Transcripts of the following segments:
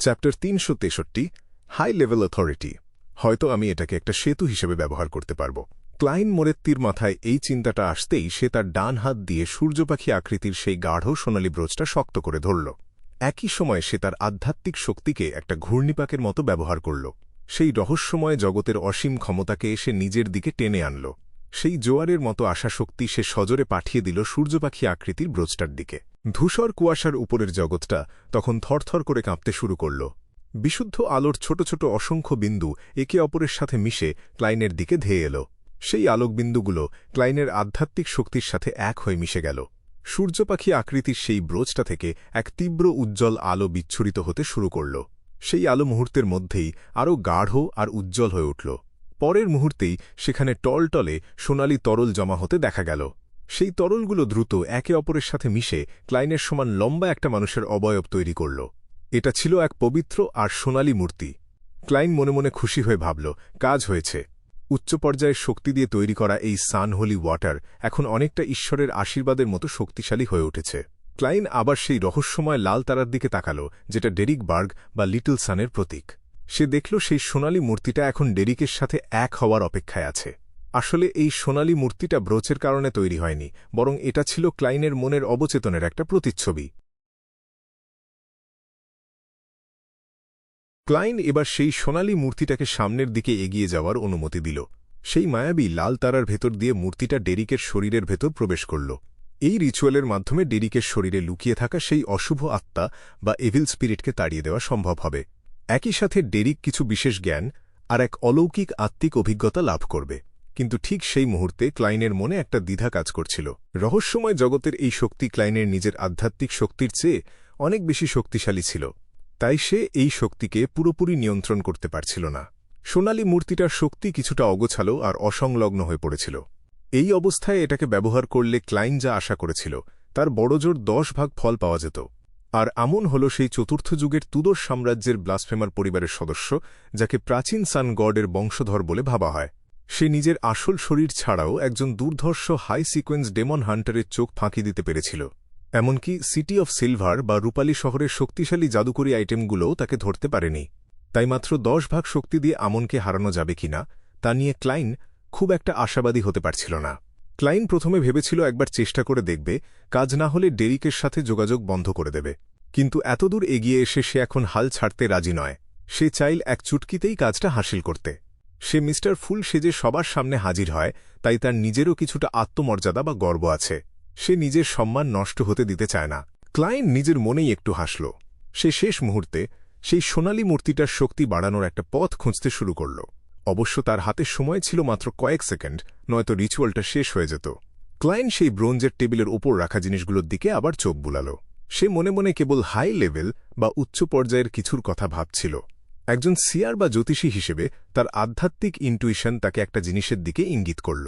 Chapter ৩৬৩ high level authority. হয়তো আমি এটাকে একটা সেতু হিসেবে ব্যবহার করতে পারব। ক্লাইন মোরেত্তির মাথায় এই চিন্তাটা আসতেই সে তার ডান হাত দিয়ে সূর্যপাখি আকৃতির সেই গাঢ় সোনালী ব্রোচটা শক্ত করে ধরল। একই সময়ে সে তার আধ্যাত্মিক শক্তিকে একটা ঘূর্ণিপাকের মতো ব্যবহার করল। সেই রহস্যময় জগতের অসীম ক্ষমতাকে এসে নিজের দিকে টেনে আনল। সেই জোয়ারের মতো আশা শক্তি সে সজোরে পাঠিয়ে দিল সূর্যপাখি আকৃতির ব্রোচটার দিকে। ধূসর কুয়াশার উপরের জগৎটা তখন থরথর করে কাঁপতে শুরু করল। বিশুদ্ধ আলোর ছোট ছোট অসংখ্য বিন্দু একে অপরের সাথে মিশে ক্লাইনের দিকে ধেয়ে এল। সেই আলোকবিন্দুগুলো ক্লাইনের আধ্যাত্মিক শক্তির সাথে এক হয়ে মিশে গেল। সূর্যপাখি আকৃতির সেই ব্রোচটা থেকে এক তীব্র উজ্জ্বল আলো বিচ্ছুরিত হতে শুরু করল। সেই আলো মুহূর্তের মধ্যেই আরও গাঢ় আর উজ্জ্বল হয়ে উঠল। পরের মুহূর্তেই সেখানে টলটলে সোনালি তরল জমা হতে দেখা গেল। সেই তরলগুলো দ্রুত একে অপরের সাথে মিশে ক্লাইনের সমান লম্বা একটা মানুষের অবয়ব তৈরি করল। এটা ছিল এক পবিত্র আর সোনালী মূর্তি। ক্লাইন মনে মনে খুশি হয়ে ভাবল, কাজ হয়েছে। উচ্চ পর্যায়ের শক্তি দিয়ে তৈরি করা এই সানহোলি ওয়াটার এখন অনেকটা ঈশ্বরের আশীর্বাদের মতো শক্তিশালী হয়ে উঠেছে। ক্লাইন আবার সেই রহস্যময় লাল তারার দিকে তাকাল, যেটা ডেরিক বার্গ বা লিটল সানের প্রতীক। সে দেখল সেই সোনালী মূর্তিটা এখন ডেরিকের সাথে এক হওয়ার অপেক্ষায় আছে। আসলে এই সোনালী মূর্তিটা ব্রোচের কারণে তৈরি হয়নি, বরং এটা ছিল ক্লাইনের মনের অবচেতনের একটা প্রতিচ্ছবি। ক্লাইন এবার সেই সোনালী মূর্তিটাকে সামনের দিকে এগিয়ে যাওয়ার অনুমতি দিল। সেই মায়াবী লাল তারার ভেতর দিয়ে মূর্তিটা ডেরিকের শরীরের ভেতর প্রবেশ করল। এই রিচুয়ালের মাধ্যমে ডেরিকের শরীরে লুকিয়ে থাকা সেই অশুভ আত্মা বা এভিল স্পিরিটকে তাড়িয়ে দেওয়া সম্ভব হবে। একই সাথে ডেরিক কিছু বিশেষ জ্ঞান আর এক অলৌকিক আত্মিক অভিজ্ঞতা লাভ করবে। কিন্তু ঠিক সেই মুহূর্তে ক্লাইনের মনে একটা দ্বিধা কাজ করছিল। রহস্যময় জগতের এই শক্তি ক্লাইনের নিজের আধ্যাত্মিক শক্তির চেয়ে অনেক বেশি শক্তিশালী ছিল। তাই সে এই শক্তিকে পুরোপুরি নিয়ন্ত্রণ করতে পারছিল না। সোনালী মূর্তিটার শক্তি কিছুটা অগোছালো আর অসংলগ্ন হয়ে পড়েছিল। এই অবস্থায় এটাকে ব্যবহার করলে ক্লাইন যা আশা করেছিল তার বড়জোর 10 ভাগ ফল পাওয়া যেত। আর আমন হল সেই চতুর্থ যুগের তুদর সাম্রাজ্যের ব্লাসফেমার পরিবারের সদস্য, যাকে প্রাচীন সান গডের বংশধর বলে ভাবা হয়। সে নিজের আসল শরীর ছাড়াও একজন দুর্ধর্ষ হাই সিকোয়েন্স ডেমন হান্টারের চোখ ফাঁকি দিতে পেরেছিল। এমনকি সিটি অফ সিলভার বা রূপালী শহরের শক্তিশালী জাদুকরী আইটেমগুলোও তাকে ধরতে পারেনি। তাই মাত্র 10 ভাগ শক্তি দিয়ে আমনকে হারানো যাবে কিনা তা নিয়ে ক্লাইন খুব একটা আশাবাদী হতে পারছিল না। ক্লাইন প্রথমে ভেবেছিল একবার চেষ্টা করে দেখবে, কাজ না হলে ডেরিকের সাথে যোগাযোগ বন্ধ করে দেবে। কিন্তু এতদূর এগিয়ে এসে সে এখন হাল ছাড়তে রাজি নয়। সে চাইল এক চুটকিতেই কাজটা হাসিল করতে। সে মিস্টার ফুল সেজে সবার সামনে হাজির হয়, তাই তার নিজেরও কিছুটা আত্মমর্যাদা বা গর্ব আছে। সে নিজের সম্মান নষ্ট হতে দিতে চায় না। ক্লাইন নিজের মনেই একটু হাসল। সে শেষ মুহূর্তে সেই সোনালী মূর্তিটার শক্তি বাড়ানোর একটা পথ খুঁজতে শুরু করল। অবশ্য তার হাতে সময় ছিল মাত্র কয়েক সেকেন্ড, নয়তো রিচুয়ালটা শেষ হয়ে যেত। ক্লাইন সেই ব্রোঞ্জের টেবিলের ওপর রাখা জিনিসগুলোর দিকে আবার চোখ বুলাল। সে মনে মনে কেবল হাই লেভেল বা উচ্চ পর্যায়ের কিছুর কথা ভাবছিল। একজন সিয়ার বা জ্যোতিষী হিসেবে তার আধ্যাত্মিক ইন্টুইশন তাকে একটা জিনিসের দিকে ইঙ্গিত করল।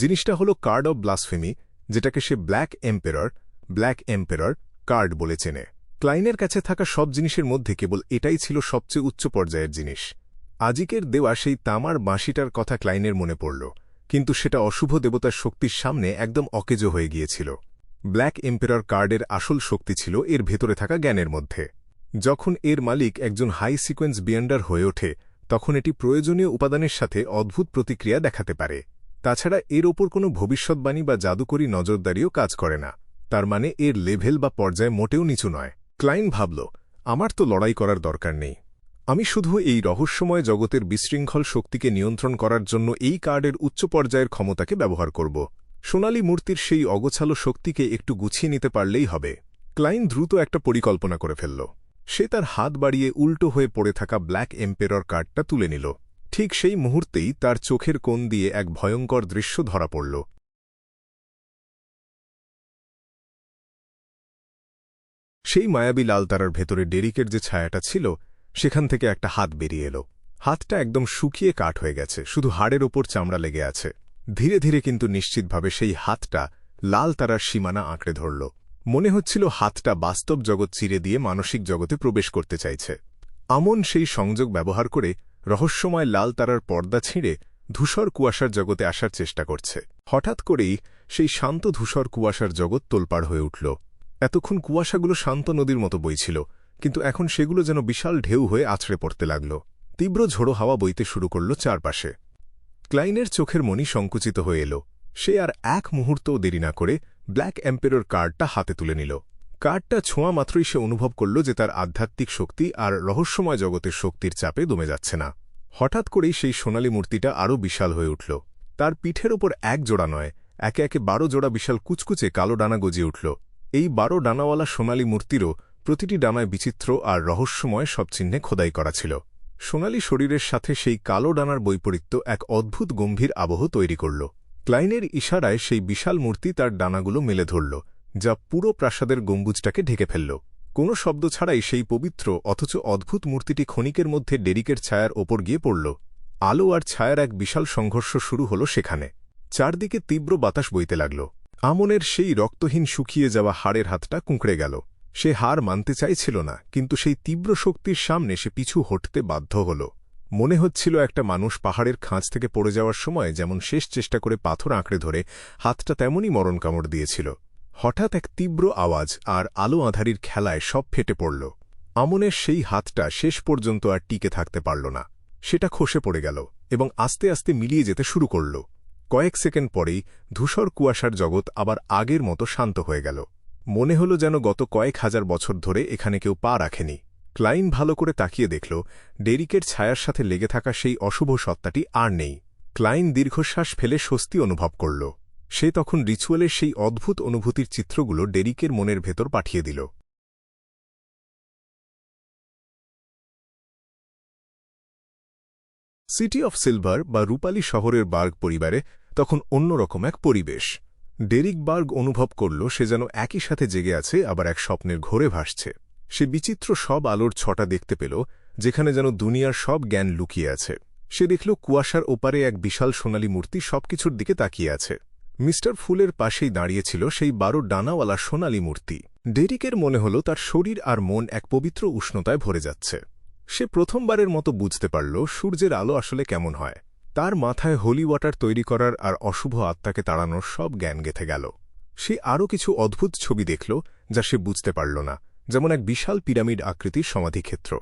জিনিসটা হল কার্ড অব ব্লাসফেমি, যেটাকে সে ব্ল্যাক এম্পেরর কার্ড বলে চেনে। ক্লাইনের কাছে থাকা সব জিনিসের মধ্যে কেবল এটাই ছিল সবচেয়ে উচ্চ পর্যায়ের জিনিস। আজিকের দেওয়া সেই তামার বাঁশিটার কথা ক্লাইনের মনে পড়ল, কিন্তু সেটা অশুভ দেবতার শক্তির সামনে একদম অকেজো হয়ে গিয়েছিল। ব্ল্যাক এম্পেরর কার্ডের আসল শক্তি ছিল এর ভেতরে থাকা জ্ঞানের মধ্যে। যখন এর মালিক একজন হাই সিকোয়েন্স বিয়ান্ডার হয়ে ওঠে, তখন এটি প্রয়োজনীয় উপাদানের সাথে অদ্ভুত প্রতিক্রিয়া দেখাতে পারে। তাছাড়া এর ওপর কোনো ভবিষ্যৎবাণী বা জাদুকরী নজরদারিও কাজ করে না। তার মানে এর লেভেল বা পর্যায় মোটেও নিচু নয়। ক্লাইন ভাবল, আমার তো লড়াই করার দরকার নেই। আমি শুধু এই রহস্যময় জগতের বিশৃঙ্খল শক্তিকে নিয়ন্ত্রণ করার জন্য এই কার্ডের উচ্চ পর্যায়ের ক্ষমতাকে ব্যবহার করব। সোনালী মূর্তির সেই অগোছালো শক্তিকে একটু গুছিয়ে নিতে পারলেই হবে। ক্লাইন দ্রুত একটা পরিকল্পনা করে ফেলল। সে তার হাত বাড়িয়ে উল্টো হয়ে পড়ে থাকা ব্ল্যাক এম্পেরর কার্ডটা তুলে নিল। ঠিক সেই মুহূর্তেই তার চোখের কোণ দিয়ে এক ভয়ঙ্কর দৃশ্য ধরা পড়ল। সেই মায়াবী লাল তারার ভেতরে ডেরিকের যে ছায়াটা ছিল, সেখান থেকে একটা হাত বেরিয়ে এলো। হাতটা একদম শুকিয়ে কাঠ হয়ে গেছে, শুধু হাড়ের ওপর চামড়া লেগে আছে। ধীরে ধীরে কিন্তু নিশ্চিতভাবে সেই হাতটা লাল তারার সীমানা আঁকড়ে ধরল। মনে হচ্ছিল হাতটা বাস্তব জগৎ চিরে দিয়ে মানসিক জগতে প্রবেশ করতে চাইছে। আমন সেই সংযোগ ব্যবহার করে রহস্যময় লাল তারার পর্দা ছিঁড়ে ধূসর কুয়াশার জগতে আসার চেষ্টা করছে। হঠাৎ করেই সেই শান্ত ধূসর কুয়াশার জগৎ তোলপাড় হয়ে উঠল। এতক্ষণ কুয়াশাগুলো শান্ত নদীর মতো বইছিল, কিন্তু এখন সেগুলো যেন বিশাল ঢেউ হয়ে আছড়ে পড়তে লাগল। তীব্র ঝোড়ো হাওয়া বইতে শুরু করল চারপাশে। ক্লাইনের চোখের মণি সংকুচিত হয়ে এল। সে আর এক মুহূর্তও দেরি না করে ব্ল্যাক এম্পেরর কার্ডটা হাতে তুলে নিল। কার্ডটা ছোঁয়া মাত্রই সে অনুভব করল যে তার আধ্যাত্মিক শক্তি আর রহস্যময় জগতের শক্তির চাপে দমে যাচ্ছে না। হঠাৎ করেই সেই সোনালী মূর্তিটা আরও বিশাল হয়ে উঠল। তার পিঠের ওপর এক জোড়া নয়, একে একে 12 জোড়া বিশাল কুচকুচে কালো ডানা গজিয়ে উঠল। এই 12 ডানাওয়ালা সোনালী মূর্তিরও প্রতিটি ডানায় বিচিত্র আর রহস্যময় সব চিহ্নে খোদাই করা ছিল। সোনালী শরীরের সাথে সেই কালো ডানার বৈপরীত্য এক অদ্ভুত গম্ভীর আবহ তৈরি করল। ক্লাইনের ইশারায় সেই বিশাল মূর্তি তার ডানাগুলো মেলে ধরল, যা পুরো প্রাসাদের গম্বুজটাকে ঢেকে ফেলল। কোনো শব্দ ছাড়াই সেই পবিত্র অথচ অদ্ভুত মূর্তিটি ক্ষণিকের মধ্যে ডেরিকের ছায়ার ওপর গিয়ে পড়ল। আলো আর ছায়ার এক বিশাল সংঘর্ষ শুরু হল সেখানে। চারদিকে তীব্র বাতাস বইতে লাগল। আমনের সেই রক্তহীন শুকিয়ে যাওয়া হাড়ের হাতটা কুঁকড়ে গেল। সে হার মানতে চাইছিল না, কিন্তু সেই তীব্র শক্তির সামনে সে পিছু হটতে বাধ্য হল। মনে হচ্ছিল একটা মানুষ পাহাড়ের খাঁজ থেকে পড়ে যাওয়ার সময় যেমন শেষ চেষ্টা করে পাথর আঁকড়ে ধরে, হাতটা তেমনই মরণ কামড় দিয়েছিল। হঠাৎ এক তীব্র আওয়াজ আর আলো আঁধারির খেলায় সব ফেটে পড়ল। আমনের সেই হাতটা শেষ পর্যন্ত আর টিকে থাকতে পারল না। সেটা খসে পড়ে গেল এবং আস্তে আস্তে মিলিয়ে যেতে শুরু করল। কয়েক সেকেন্ড পরেই ধূসর কুয়াশার জগৎ আবার আগের মতো শান্ত হয়ে গেল। মনে হল যেন গত কয়েক হাজার বছর ধরে এখানে কেউ পা রাখেনি। ক্লাইন ভালো করে তাকিয়ে দেখল, ডেরিকের ছায়ার সাথে লেগে থাকা সেই অশুভ সত্তাটি আর নেই। ক্লাইন দীর্ঘশ্বাস ফেলে স্বস্তি অনুভব করল। সে তখন রিচুয়ালের সেই অদ্ভুত অনুভূতির চিত্রগুলো ডেরিকের মনের ভেতর পাঠিয়ে দিল। সিটি অফ সিলভার বা রূপালী শহরের বার্গ পরিবারে তখন অন্যরকম এক পরিবেশ। ডেরিক বার্গ অনুভব করল সে যেন একই সাথে জেগে আছে, আবার এক স্বপ্নের ঘোরে ভাসছে। সে বিচিত্র সব আলোর ছটা দেখতে পেল, যেখানে যেন দুনিয়ার সব জ্ঞান লুকিয়ে আছে। সে দেখল কুয়াশার ওপারে এক বিশাল সোনালী মূর্তি সবকিছুর দিকে তাকিয়ে আছে। মিস্টার ফুলের পাশেই দাঁড়িয়েছিল সেই 12 ডানাওয়ালা সোনালী মূর্তি। ডেরিকের মনে হল তার শরীর আর মন এক পবিত্র উষ্ণতায় ভরে যাচ্ছে। সে প্রথমবারের মতো বুঝতে পারল সূর্যের আলো আসলে কেমন হয়। তার মাথায় হোলি ওয়াটার তৈরি করার আর অশুভ আত্মাকে তাড়ানোর সব জ্ঞান গেঁথে গেল। সে আরও কিছু অদ্ভুত ছবি দেখল, যা সে বুঝতে পারল না, যেমন এক বিশাল পিরামিড আকৃতির সমাধিক্ষেত্র।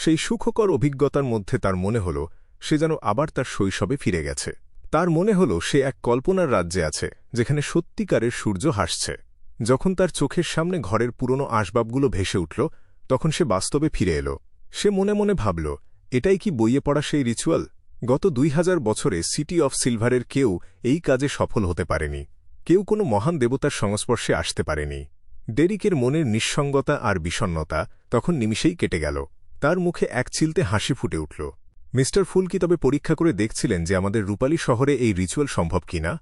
সেই সুখকর অভিজ্ঞতার মধ্যে তার মনে হল সে যেন আবার তার শৈশবে ফিরে গেছে। তার মনে হল সে এক কল্পনার রাজ্যে আছে, যেখানে সত্যিকারের সূর্য হাসছে। যখন তার চোখের সামনে ঘরের পুরনো আসবাবগুলো ভেসে উঠল, তখন সে বাস্তবে ফিরে এল। সে মনে মনে ভাবল, এটাই কি বইয়ে পড়া সেই রিচুয়াল? গত 2000 বছরে সিটি অফ সিলভারের কেউ এই কাজে সফল হতে পারেনি। কেউ কোনো মহান দেবতার সংস্পর্শে আসতে পারেনি। ডেরিকের মনের নিঃসঙ্গতা আর বিষণ্নতা তখন নিমিষেই কেটে গেল। তার মুখে এক চিলতে হাসি ফুটে উঠল। মিস্টার ফুল কি তবে পরীক্ষা করে দেখছিলেন যে আমাদের রূপালী শহরে এই রিচুয়াল সম্ভব কিনা?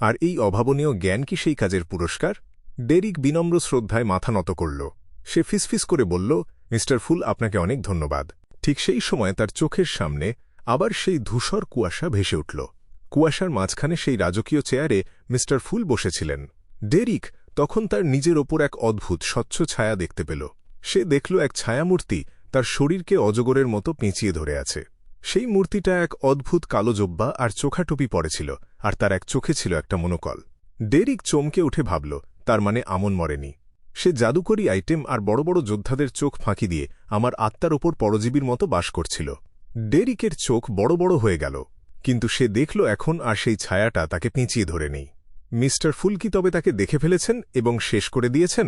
আর এই অভাবনীয় জ্ঞান কি সেই কাজের পুরস্কার? ডেরিক বিনম্র শ্রদ্ধায় মাথা নত করল। সে ফিসফিস করে বলল, মিস্টার ফুল, আপনাকে অনেক ধন্যবাদ। ঠিক সেই সময় তার চোখের সামনে আবার সেই ধূসর কুয়াশা ভেসে উঠল। কুয়াশার মাঝখানে সেই রাজকীয় চেয়ারে মিস্টার ফুল বসেছিলেন। ডেরিক তখন তার নিজের ওপর এক অদ্ভুত স্বচ্ছ ছায়া দেখতে পেল। সে দেখল এক ছায়ামূর্তি তার শরীরকে অজগরের মতো পেঁচিয়ে ধরে আছে। সেই মূর্তিটা এক অদ্ভুত কালো জোব্বা আর চোখাটুপি পরেছিল, আর তার এক চোখে ছিল একটা মনোকল। ডেরিক চমকে উঠে ভাবল, তার মানে আমন মরেনি। সে জাদুকরী আইটেম আর বড় বড় যোদ্ধাদের চোখ ফাঁকি দিয়ে আমার আত্মার ওপর পরজীবীর মতো বাস করছিল। ডেরিকের চোখ বড় বড় হয়ে গেল, কিন্তু সে দেখল এখন আর সেই ছায়াটা তাকে পেঁচিয়ে ধরে নেই। মিস্টার ফুল কি তবে তাকে দেখে ফেলেছেন এবং শেষ করে দিয়েছেন?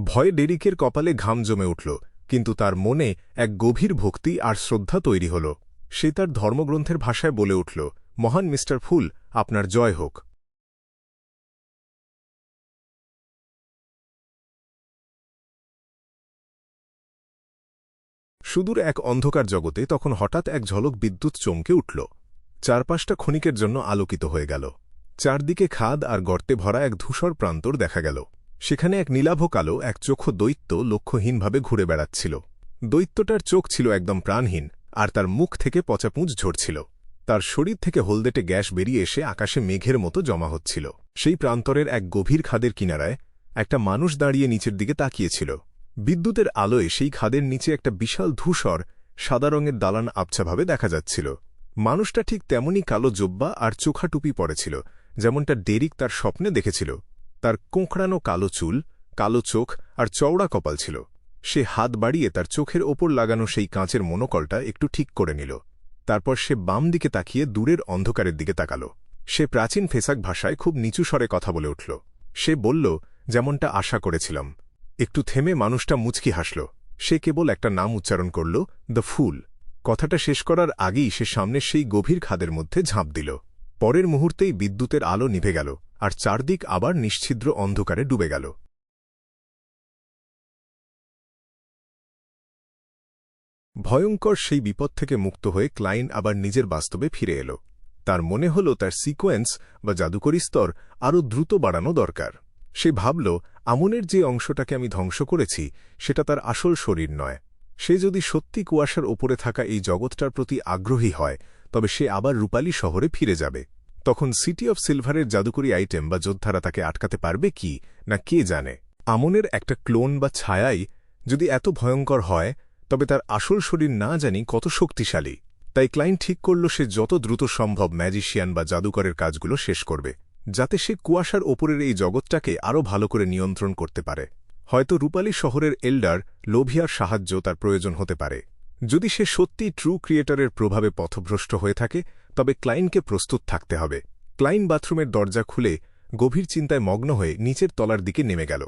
ভয়ে ডেরিকের কপালে ঘাম জমে উঠল, কিন্তু তার মনে এক গভীর ভক্তি আর শ্রদ্ধা তৈরি হল। সে তার ধর্মগ্রন্থের ভাষায় বলে উঠল, মহান মিস্টার ফুল, আপনার জয় হোক। সুদূর এক অন্ধকার জগতে তখন হঠাৎ এক ঝলক বিদ্যুৎ চমকে উঠল। চারপাশটা ক্ষণিকের জন্য আলোকিত হয়ে গেল। চারদিকে খাদ আর গর্তে ভরা এক ধূসর প্রান্তর দেখা গেল। সেখানে এক নীলাভ কালো এক চোখো দৈত্য লক্ষ্যহীনভাবে ঘুরে বেড়াচ্ছিল। দৈত্যটার চোখ ছিল একদম প্রাণহীন, আর তার মুখ থেকে পচাপুঁচ ঝরছিল। তার শরীর থেকে হলদেটে গ্যাস বেরিয়ে এসে আকাশে মেঘের মতো জমা হচ্ছিল। সেই প্রান্তরের এক গভীর খাদের কিনারায় একটা মানুষ দাঁড়িয়ে নিচের দিকে তাকিয়েছিল। বিদ্যুতের আলোয় সেই খাদের নিচে একটা বিশাল ধূসর সাদা রঙের দালান আবছাভাবে দেখা যাচ্ছিল। মানুষটা ঠিক তেমনই কালো জোব্বা আর চোখা টুপি পরেছিল, যেমনটা ডেরিক তার স্বপ্নে দেখেছিল। তার কোঁকড়ানো কালো চুল, কালো চোখ আর চওড়া কপাল ছিল। সে হাত বাড়িয়ে তার চোখের ওপর লাগানো সেই কাঁচের মনোকলটা একটু ঠিক করে নিল। তারপর সে বাম দিকে তাকিয়ে দূরের অন্ধকারের দিকে তাকাল। সে প্রাচীন ফেসাক ভাষায় খুব নিচু স্বরে কথা বলে উঠল। সে বলল, যেমনটা আশা করেছিলাম। একটু থেমে মানুষটা মুচকি হাসল। সে কেবল একটা নাম উচ্চারণ করল, দ্য ফুল। কথাটা শেষ করার আগেই সে সামনের সেই গভীর খাদের মধ্যে ঝাঁপ দিল। পরের মুহূর্তেই বিদ্যুতের আলো নিভে গেল, আর চারদিক আবার নিশ্ছিদ্র অন্ধকারে ডুবে গেল। ভয়ঙ্কর সেই বিপদ থেকে মুক্ত হয়ে ক্লাইন আবার নিজের বাস্তবে ফিরে এল। তার মনে হল তার সিকোয়েন্স বা জাদুকরী স্তর আরও দ্রুত বাড়ানো দরকার। সে ভাবল, আমনের যে অংশটাকে আমি ধ্বংস করেছি সেটা তার আসল শরীর নয়। সে যদি সত্যি কুয়াশার ওপরে থাকা এই জগৎটার প্রতি আগ্রহী হয়, তবে সে আবার রূপালী শহরে ফিরে যাবে। তখন সিটি অফ সিলভারের জাদুকরী আইটেম বা যোদ্ধারা তাকে আটকাতে পারবে কি না কে জানে। আমনের একটা ক্লোন বা ছায়াই যদি এত ভয়ঙ্কর হয়, তবে তার আসল শরীর না জানি কত শক্তিশালী। তাই ক্লাইন ঠিক করল সে যত দ্রুত সম্ভব ম্যাজিশিয়ান বা জাদুকরের কাজগুলো শেষ করবে, যাতে সে কুয়াশার ওপরের এই জগৎটাকে আরও ভালো করে নিয়ন্ত্রণ করতে পারে। হয়তো রূপালী শহরের এল্ডার লোভিয়ার সাহায্য তার প্রয়োজন হতে পারে। যদি সে সত্যি ট্রু ক্রিয়েটরের প্রভাবে পথভ্রষ্ট হয়ে থাকে, তবে ক্লাইনকে প্রস্তুত থাকতে হবে। ক্লাইন বাথরুমের দরজা খুলে গভীর চিন্তায় মগ্ন হয়ে নিচের তলার দিকে নেমে গেল।